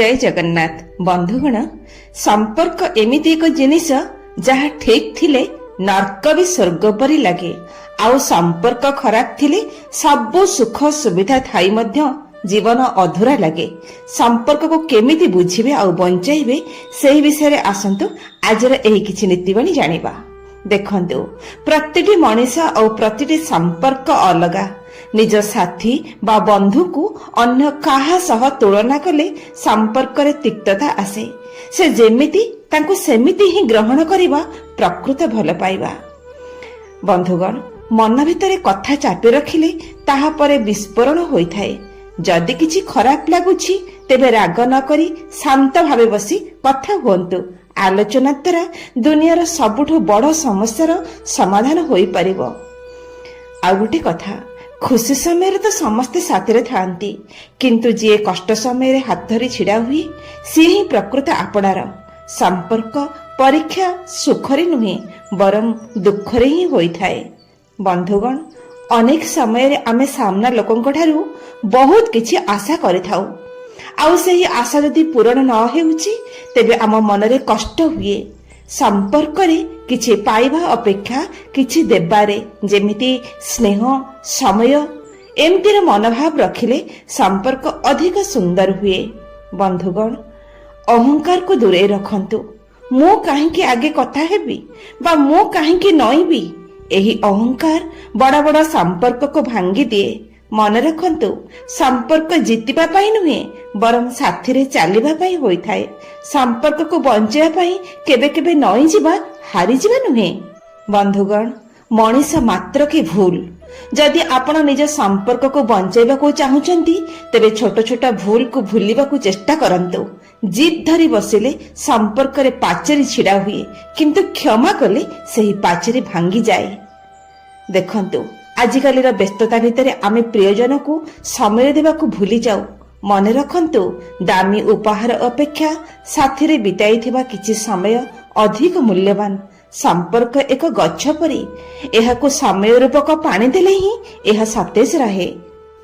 जय जगन्नाथ बंधुगण संपर्क एमिति एक जिनिस जहा ठीक थिले नर्क भी स्वर्ग परी लगे आउ संपर्क खराब थिले सबु सुख सुविधा थाई मध्य जीवन अधूरा लगे। संपर्क को केमिति बुझिबे आउ बंचाइबे सेही विषय आसंतु आजर एही किछि नीतिबाणी जानिबा। देखंतु प्रतिटी मनीष और प्रतिटी संपर्क अलगा। निज साथी बा बंधु को अन्य काहा सह तुलना कले संपर्क रे तिक्तता आसे। से जेमिति तांको सेमिति ही ग्रहण करिबा प्रकृत भल पाइबा। बंधुगण मन भितरे कथा चापी रखिले ताहा परे विस्फोरण होइथाए। जदि किछि खराब लागुछि तेबे राग न करी शांत भावे बसी कथा हुअन्तु। आलोचना द्वारा दुनियार सबुठु बड़ समस्यार समाधान होई परिबो। आ गोटे कथा, खुशी समय तो समस्ते साथी थांती किंतु जी कष्ट समय हाथ धरी छिड़ा हुए सी ही प्रकृत आपणार। संपर्क परीक्षा सुखरे नुहे बरं दुखरे ही होइथाए। बंधुगण अनेक समय आमे सामना लोकंक ठारू बहुत किछि आशा करिथाउ आउ सेही आशा जदि पूरण न हेउछि तेबे आम मनरे कष्ट हुए। संपर्क रे किछि पाइबा अपेक्षा किछि देबारे जेमिति स्नेह समय एमतिर मनोभाव रखिले संपर्क अधिक सुंदर हुए। बंधुगण अहंकार को दूरे रखंतु। मु काहेकि आगे कथा हेबी बा मु काहेकि नईबी एही अहंकार बड़ा बड़ा संपर्क को भांगी दिए। मन रखंतु संपर्क जीतिबा पाई नुहे बरं साथी रे चालिबा पाई होइथाए। संपर्क को बंचेबा पाई केबे केबे नई जिबा हारी जिबा नुहे। बंधुगण मनीष मात्र के भूल। जदि आपण निज संपर्क को बंचेबा को चाहुचंती तेबे छोट छोट भूल को भूलिबा को चेष्टा करंतु। जिद धरी बसिले संपर्क रे पाचेरी छिड़ा हुए किंतु क्षमा कले सही पाचेरी भांगी जाए। देखंतु आजिकाली व्यस्तता भितर आमे प्रियजन को समय देवा को भूली जाऊ। मन रखंतु दामी उपहार अपेक्षा साथी रे बिताइथिबा किछि समय अधिक मूल्यवान। संपर्क एक गच्छ परी, एहाकु समय रूपक पानी देले ही एहा सतेज रहे।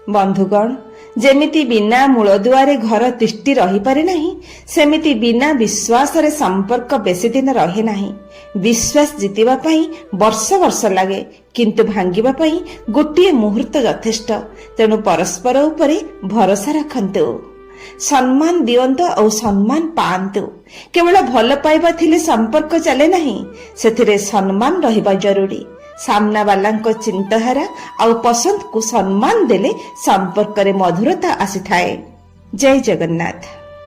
बंधुगण जेमिति बिना मूल दुआरे घर तिष्टि रही पारे नहीं सेमिति बिना विश्वास रे संपर्क बेसी दिन रहे नहीं। विश्वास जीतिबा पाई वर्ष वर्ष लागे किंतु भांगिबा पाई गोटिए मुहूर्त यथेष्ट। तेणु परस्पर उपरे भरोसा रखंतु, सम्मान दियंतु और सम्मान पांतु। केवल भल पाइबा थिले संपर्क चले नहीं, सेथिरे सम्मान रहिबा जरूरी। सामना वालांको चिंताधारा और पसंद को सम्मान देले संपर्क रे मधुरता आसी थाए। जय जगन्नाथ।